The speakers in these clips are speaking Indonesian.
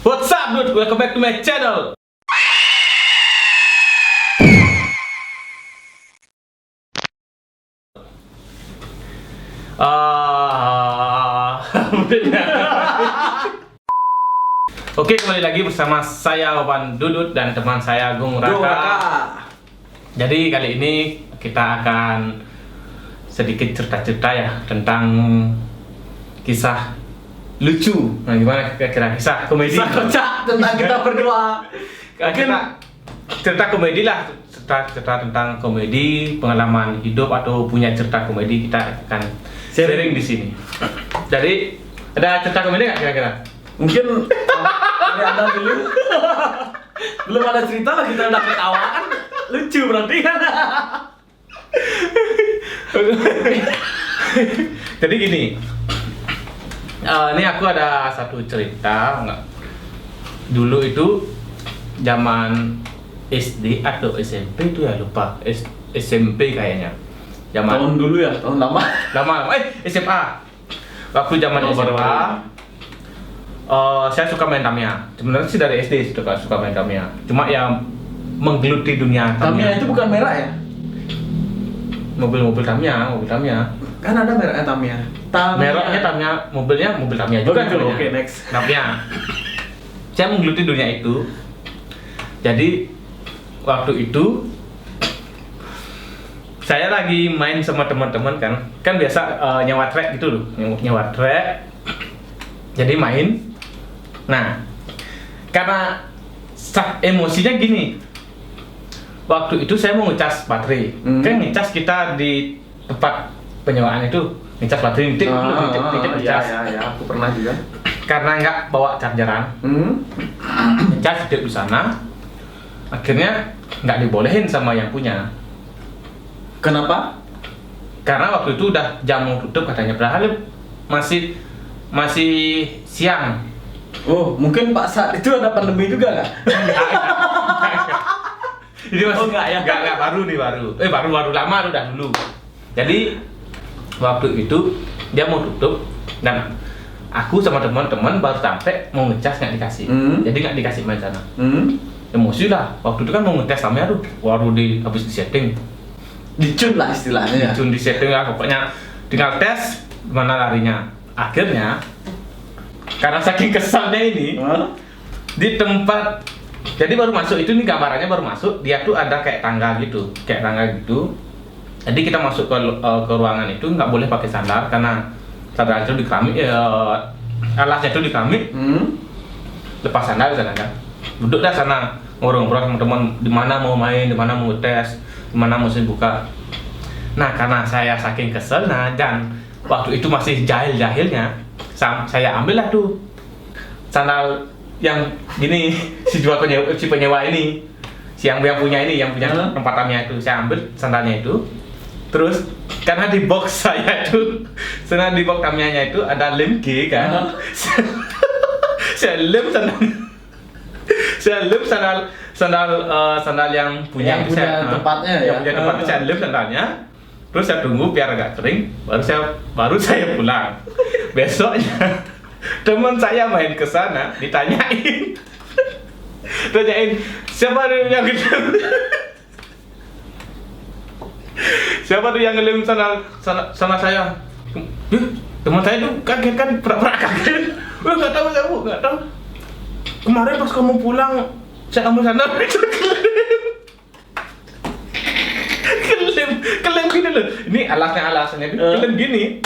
What's up, dude? Welcome back to my channel. Oke, kembali lagi bersama saya Wawan Dudut dan teman saya Gung Raka. Jadi kali ini kita akan sedikit cerita-cerita ya tentang kisah lucu. Nah, gimana kira-kira kisah komedi? Kisah kocak tentang kita berdua. Cerita komedi lah, cerita tentang komedi, pengalaman hidup atau punya cerita komedi kita akan sharing di sini. Jadi ada cerita komedi nggak kira-kira? Mungkin dari Anda dulu. Belum ada cerita lah kita udah ketawa kan lucu berarti kan. Jadi gini, ini aku ada satu cerita. Dulu itu zaman SD atau SMP itu ya lupa. SMP kayaknya. Tahun dulu ya, tahun lama. SMA. Waktu zaman SMA, saya suka main Tamiya. Sebenarnya sih dari SD suka main Tamiya. Cuma ya menggeluti dunia Tamiya itu bukan merah ya? Mobil Tamiya. Kan ada mereknya Tamiya. Mereknya Tamiya, mobilnya mobil Tamiya juga. Oke, next. Tamiya. Saya menggeluti dunia itu. Jadi waktu itu saya lagi main sama teman-teman kan biasa nyewa trek gitu loh, nyewa trek. Jadi main. Nah, karena emosinya gini. Waktu itu saya mau ngecas baterai. Kan ngecas kita di tempat penyewaan itu ngecas baterai titik ngecas. Ya, aku pernah juga. Karena nggak bawa chargeran, ngecas di sana. Akhirnya nggak dibolehin sama yang punya. Kenapa? Karena waktu itu udah jam mau tutup katanya, padahal masih siang. Oh, mungkin Pak saat itu ada pandemi juga nggak? Jadi masih Oh, enggak ya? Enggak, baru lama udah dulu. Jadi waktu itu dia mau tutup dan aku sama teman-teman baru sampai mau ngecas nggak dikasih. Jadi nggak dikasih main sana. Emosi lah. Waktu itu kan mau ngetes Tamiya tuh, baru habis di setting. Dicun lah istilahnya ya. Dicun di setting lah, pokoknya tinggal tes mana larinya. Akhirnya karena saking kesalnya ini di tempat, jadi baru masuk itu nih gambarannya baru masuk, dia tuh ada kayak tangga gitu. Jadi kita masuk ke ruangan itu nggak boleh pakai sandal karena sandal itu di keramik, alasnya itu di keramik. Lepas sandal di sana kan. Duduk dah sana ngobrol-ngobrol sama teman, di mana mau main, di mana mau tes, di mana mau buka. Nah, karena saya saking keselnya dan waktu itu masih jahil-jahilnya, saya ambil lah tuh sandal yang gini si penyewa ini, yang punya tempat Tamiya itu, saya ambil sandalnya itu. Terus karena di box saya itu, di box Tamiyanya itu ada lem G kan. Saya lem sandal yang punya tempatnya ya. Yang punya tempatnya saya lem sandalnya. Terus saya tunggu biar agak kering, baru saya pulang. Besoknya teman saya main ke sana, ditanyain siapa tuh yang ngelem? Siapa tuh yang ngelem sandal saya? Teman saya tuh kaget kan, pura-pura kaget. Nggak tahu. Kemarin pas kamu pulang, saya ambil sandal itu kelem gini loh. Ini alasannya kelem gini.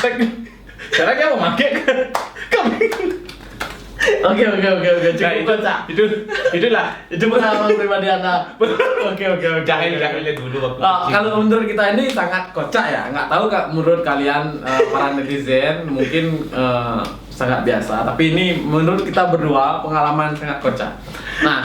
Sekarang dia mau pakai kami. Oke, cukup Nah, itulah pengalaman pribadi Anda. Oke. Jahil dulu waktu kecil. Kalau menurut kita ini sangat kocak ya. Nggak tahu Kak, menurut kalian para netizen mungkin sangat biasa. Tapi ini menurut kita berdua pengalaman sangat kocak. Nah,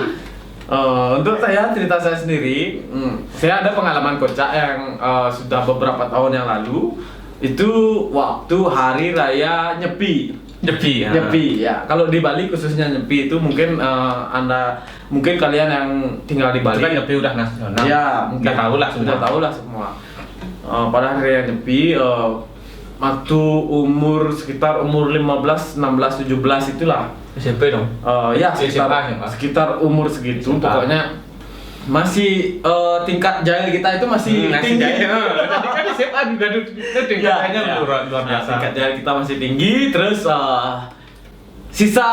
untuk cerita saya sendiri, saya ada pengalaman kocak yang sudah beberapa tahun yang lalu. Itu waktu hari raya Nyepi ya. Kalau di Bali khususnya Nyepi itu mungkin mungkin kalian yang tinggal di Bali kan Nyepi udah nasional. Ya, mungkin udah tahu lah semua. Pada hari raya Nyepi waktu sekitar umur 15, 16, 17 itulah SMP dong. Ya SMA. sekitar umur segitu, SMA. pokoknya masih tingkat jahil kita itu masih tinggi. Tadi kan SMA juga itu tingkatannya luar biasa. Tingkat jahil kita masih tinggi, terus sisa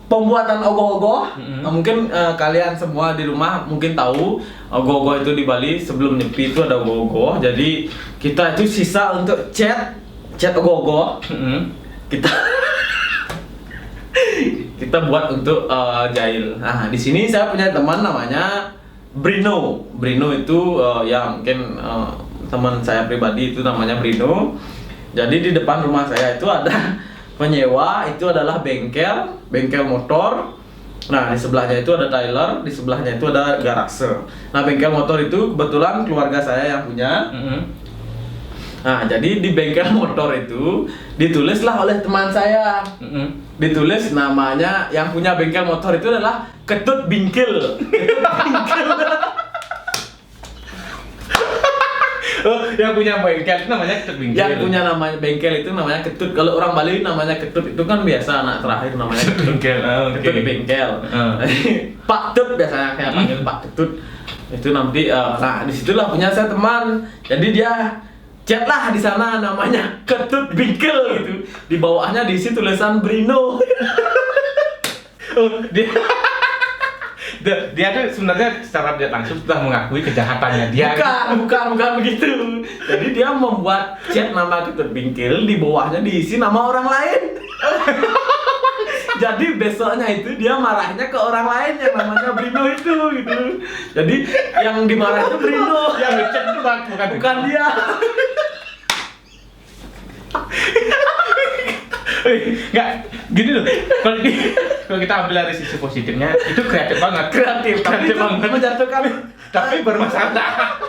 pembuatan ogoh-ogoh. Mungkin kalian semua di rumah mungkin tahu ogoh-ogoh itu di Bali sebelum Nyepi itu ada ogoh-ogoh. Jadi kita itu sisa untuk chat ogoh-ogoh. Kita kita buat untuk jahil. Nah, di sini saya punya teman namanya Brino. Brino itu ya mungkin teman saya pribadi itu namanya Brino. Jadi di depan rumah saya itu ada penyewa, itu adalah bengkel motor. Nah, di sebelahnya itu ada Tyler, di sebelahnya itu ada garase. Nah, bengkel motor itu kebetulan keluarga saya yang punya. Nah, jadi di bengkel motor itu ditulislah oleh teman saya. Ditulis namanya, yang punya bengkel motor itu adalah Ketut Bingkil. Oh, yang punya bengkel itu namanya Ketut Bingkil. Yang punya namanya bengkel itu namanya Ketut. Kalau orang Bali namanya Ketut itu kan biasa, anak terakhir namanya Ketut Bingkil. Ketut Bengkel. Pak Tut biasanya kayak panggil Pak Ketut. Itu nanti nah disitulah punya saya teman. Jadi dia chat lah di sana namanya Ketut Bingkil gitu. Di bawahnya diisi tulisan Brino. Oh, dia tuh sebenarnya secara tidak langsung sudah mengakui kejahatannya dia. Bukan begitu. Jadi dia membuat chat nama Ketut Bingkil, di bawahnya diisi nama orang lain. Jadi besoknya itu dia marahnya ke orang lain yang namanya Brino itu gitu. Jadi yang dimarahin itu Brino. Yang ngechat itu bukan dia. Enggak, gini loh. Kalau kita ambil dari sisi positifnya, itu kreatif banget. Tapi itu banget. menjatuhkan. Tapi bermasalah.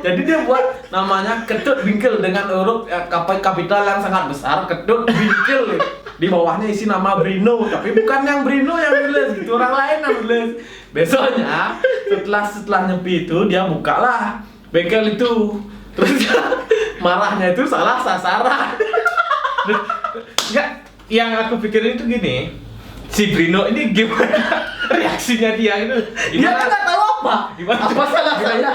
Jadi dia buat namanya Ketut Bingkil dengan huruf kapital yang sangat besar, Ketut Bingkil. Di bawahnya isi nama Brino, tapi bukan yang Brino yang nulis, gitu, orang lain yang nulis. Besoknya setelah Nyepi itu dia bukalah bengkel itu. Terus marahnya itu salah sasaran. Enggak, yang aku pikirin itu gini. Si Brino ini gimana reaksinya dia itu? Dia kan nggak tahu apa. Apa salah saya?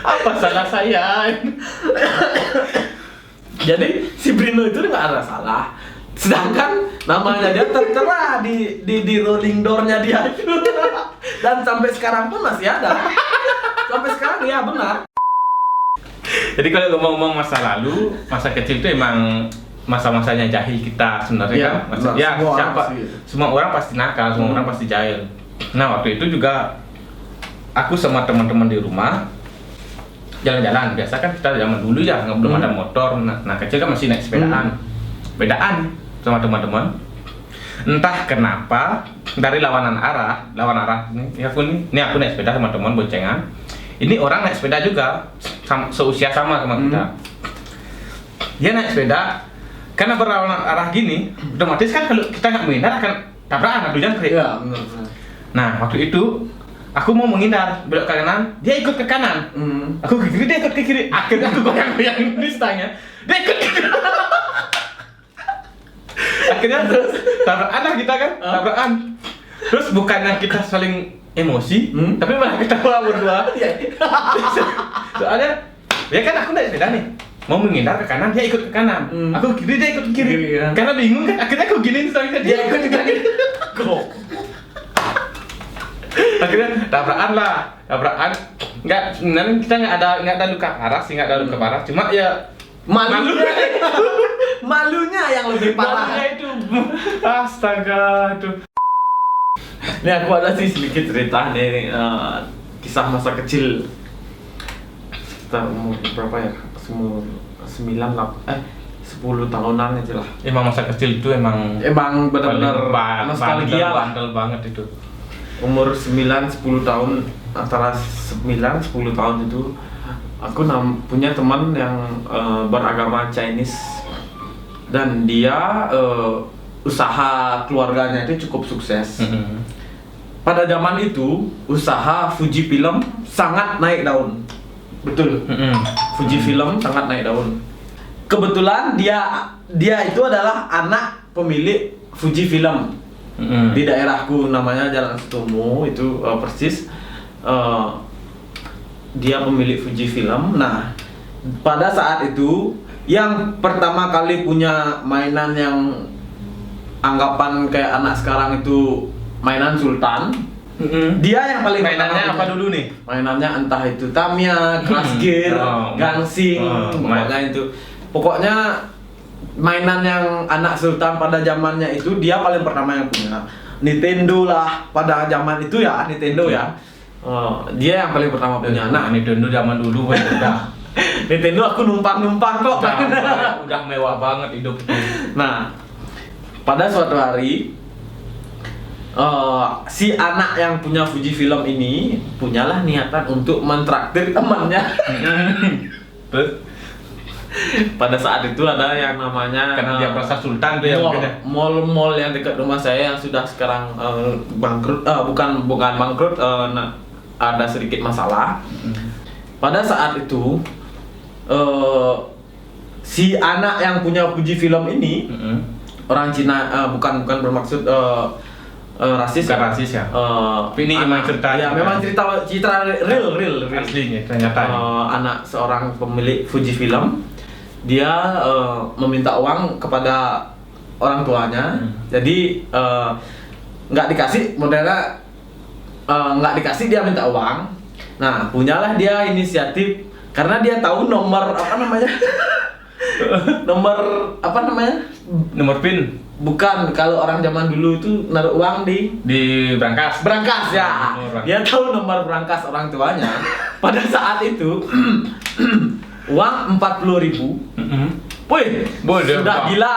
Apa salah saya? Jadi si Brino itu nggak ada salah. Sedangkan namanya dia tertera di rolling door-nya dia itu. Dan sampai sekarang pun masih ada. Sampai sekarang ya benar. Jadi kalau ngomong masa lalu, masa kecil itu emang masa-masanya jahil kita sebenarnya ya, kan. Ya, semua orang pasti nakal, semua orang pasti jahil. Nah, waktu itu juga aku sama teman-teman di rumah jalan-jalan. Biasa kan kita zaman dulu ya, belum ada motor. Nah, kecil kan masih naik sepedaan. Sepedaan sama teman-teman. Entah kenapa dari lawan arah ini aku naik sepeda sama teman boncengan. Ini orang naik sepeda juga, seusia sama kita. Dia naik sepeda, karena berlawanan arah gini, otomatis kan kalau kita nggak menghindar akan tabrakan, atau jangkrik. Iya, benar. Nah, waktu itu aku mau menghindar, belok ke kanan, dia ikut ke kanan. Aku ke kiri, dia ikut ke kiri. Akhirnya aku goyang-goyang listanya, dia ikut ke kiri. Akhirnya terus tabrakan lah kita kan, tabrakan. Terus bukannya kita saling emosi, tapi malah ketawa berdua. Soalnya, ya kan aku naik sepeda nih, mau menghindar ke kanan, dia ikut ke kanan. Aku ke kiri, dia ikut ke kiri. Karena bingung kan, akhirnya aku giniin soalnya dia ikut ke kiri. Akhirnya tabrakan. Nggak, sebenarnya kita nggak ada luka parah sih, cuma ya malunya yang lebih parah. Malunya itu, astaga tuh. Ini aku ada sih sedikit cerita nih, kisah masa kecil. Sekitar umur berapa ya? Umur 10 tahunan aja lah. Emang masa kecil itu emang benar-benar nostalgia lah. Bandel banget itu. Umur 9-10 tahun, antara 9-10 tahun itu aku punya teman yang beragama Chinese. Dan dia usaha keluarganya itu cukup sukses. Pada zaman itu, usaha Fuji Film sangat naik daun. Betul. Fuji Film sangat naik daun. Kebetulan dia itu adalah anak pemilik Fuji Film. Di daerahku namanya Jalan Sutomo itu persis dia pemilik Fuji Film. Nah, pada saat itu yang pertama kali punya mainan yang anggapan kayak anak sekarang itu mainan sultan, dia yang paling Mainannya pertama apa punya. dulu nih? Mainannya entah itu Tamiya, Crash Gear, Gangsing, pokoknya itu. Pokoknya mainan yang anak sultan pada zamannya itu dia paling pertama yang punya. Nintendo lah pada zaman itu ya, Nintendo ya. Dia yang paling pertama punya. Nah, Nintendo zaman dulu udah Nintendo aku numpang-numpang kok. udah mewah banget hidup. Nah, pada suatu hari si anak yang punya Fuji Film ini punyalah niatan untuk mentraktir temannya. Terus Pada saat itu ada yang namanya karena dia merasa sultan tuh ya mungkin ya. mall yang dekat rumah saya yang sudah sekarang bangkrut, bukan bangkrut, ada sedikit masalah. Pada saat itu si anak yang punya Fuji Film ini orang Cina, bukan bermaksud rasis. Bukan rasis ya. Tapi ini memang cerita. Ya, memang cerita real aslinya ternyata. Anak seorang pemilik Fuji Film, dia meminta uang kepada orang tuanya. Jadi nggak dikasih, modelnya nggak dikasih, dia minta uang. Nah, punyalah dia inisiatif karena dia tahu nomor apa namanya Nomor PIN bukan, kalau orang zaman dulu itu naruh uang di berangkas ya. Dia tahu nomor berangkas orang tuanya. Pada saat itu uang 40.000. Wih, sudah gila.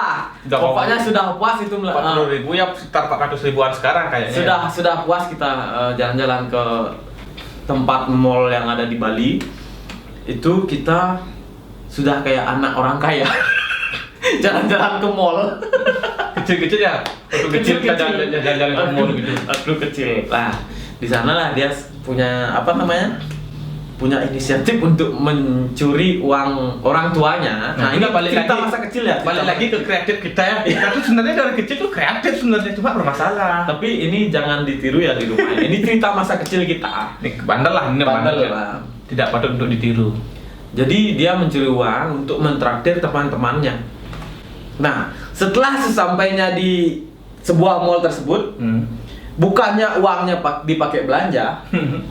Pokoknya sudah puas itu 40.000 ya, sekitar 400 ribuan sekarang kayaknya. Sudah puas kita jalan-jalan ke tempat mall yang ada di Bali. Itu kita sudah kayak anak orang kaya. Jalan-jalan ke mall. Kecil-kecil ya. Waktu kecil kita jalan-jalan ke mall gitu. Waktu kecil. Nah, di sanalah dia punya punya inisiatif untuk mencuri uang orang tuanya. Nah, ini balik cerita lagi masa kecil ya. Balik lagi ke kreatif kita ya. Kita tuh sebenarnya dari kecil tuh kreatif sebenarnya, cuma bermasalah. Tapi ini jangan ditiru ya di rumah. Ini cerita masa kecil kita. Ini bandel lah, ini bandel lah. Tidak patut untuk ditiru. Jadi dia mencuri uang untuk mentraktir teman-temannya. Nah, setelah sesampainya di sebuah mall tersebut, bukannya uangnya dipakai belanja,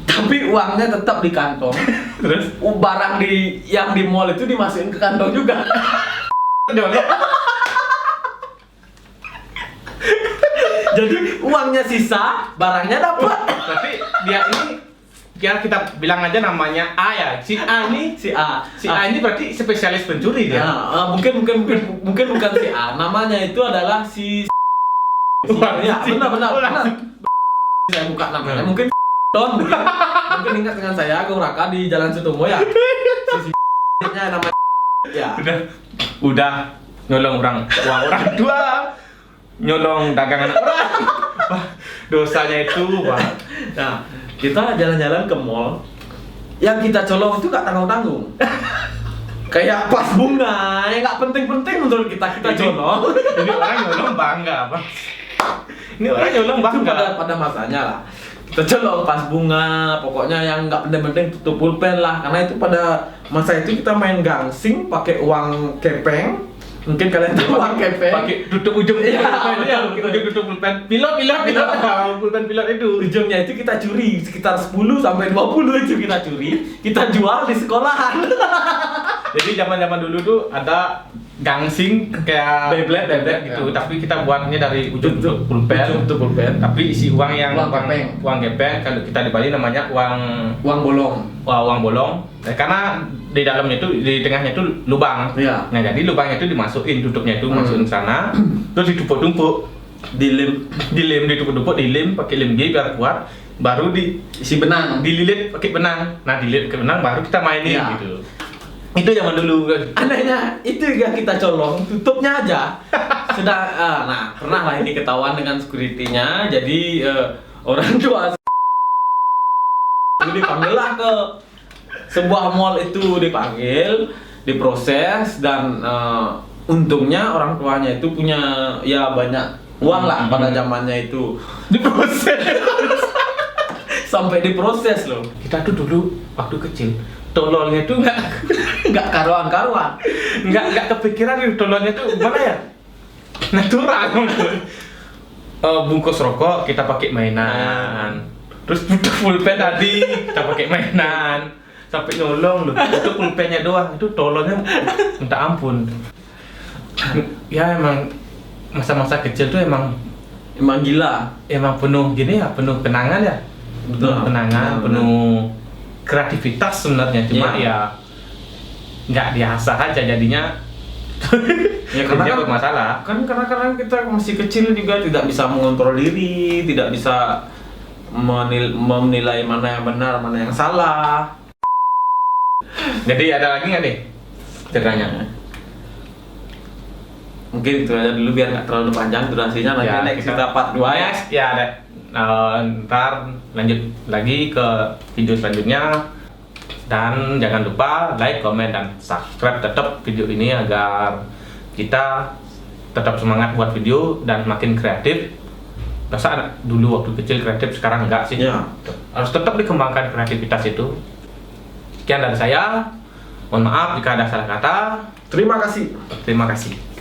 tapi uangnya tetap di kantong. Terus Barang yang di mall itu dimasukin ke kantong juga. Jadi uangnya sisa, barangnya dapat. Tapi dia ini kita bilang aja namanya A ya. Si A ini berarti spesialis pencuri dia. Mungkin bukan si A. Namanya itu adalah si ya, benar. Saya buka namanya. Mungkin ingat dengan saya, Agung Raka di Jalan Sutomo ya. Si namanya ya. Udah nyolong uang orang tua, nyolong dagangan orang. Dosanya itu, Pak. Nah, kita jalan-jalan ke mall, yang kita colong itu nggak tanggung-tanggung. Kayak pas bunga, yang nggak penting-penting menurut kita colong. Jadi orang nyolong bangga, Pak. Ini orang nyolong bangga. Itu pada masanya lah. Kita colong pas bunga, pokoknya yang nggak penting-penting tutup pulpen lah. Karena itu pada masa itu kita main gangsing pakai uang kepeng. Mungkin kalian tahu uang kepeng. Pakai tutup ujung ya, ujung tutup pulpen. Pilot. Pulpen pilot itu. Ujungnya itu kita curi sekitar 10 sampai 20 itu kita curi, kita jual di sekolahan. Jadi zaman-zaman dulu tuh ada gangsing kayak Beyblade gitu, tapi kita buatnya dari ujung tutup pulpen. Tapi isi uang yang uang gepeng, kalau kita di Bali namanya uang bolong. Uang bolong. Karena di dalamnya itu, di tengahnya itu lubang. Iya. Nah, jadi lubangnya itu dimasukin, tutupnya itu masukin ke sana, terus ditumpuk-tumpuk, dilem pakai lem G biar kuat, baru diisi benang, dililit pakai benang. Nah, dililit ke benang baru kita mainin gitu. Itu zaman dulu. Anehnya itu yang kita colong, tutupnya aja. Nah, pernah lah ini ketahuan dengan security-nya. Jadi orang tua dipanggil lah ke sebuah mall itu, dipanggil, diproses dan untungnya orang tuanya itu punya ya banyak uang lah pada zamannya itu. Diproses. Sampai diproses loh. Kita tuh dulu waktu kecil tololnya tuh Nggak karuan-karuan. nggak kepikiran nih tololnya tuh gimana ya, natural. Bungkus rokok kita pakai mainan, terus butuh pulpen tadi kita pakai mainan, sampai nyolong loh itu pulpennya doang, itu tololnya minta ampun. Ya emang masa-masa kecil tuh emang Gila. penuh gini ya, penuh kenangan ya, penuh kenangan, penuh kreativitas sebenarnya, cuma Iya. ya nggak diasah aja jadinya. Ya karena jadinya kan bermasalah. karena kita masih kecil juga tidak bisa mengontrol diri, tidak bisa menilai mana yang benar, mana yang salah. Jadi ada lagi nggak nih ceritanya? Mungkin itu aja dulu biar nggak terlalu panjang durasinya, nanti Ya, next kita- kita part 2 ya. Next, ya ada. Ntar lanjut lagi ke video selanjutnya, dan jangan lupa like, comment, dan subscribe tetap video ini agar kita tetap semangat buat video dan makin kreatif. Masa anak dulu waktu kecil kreatif, sekarang enggak sih? Ya. Harus tetap dikembangkan kreativitas itu. Sekian dari saya. Mohon maaf jika ada salah kata. Terima kasih. Terima kasih.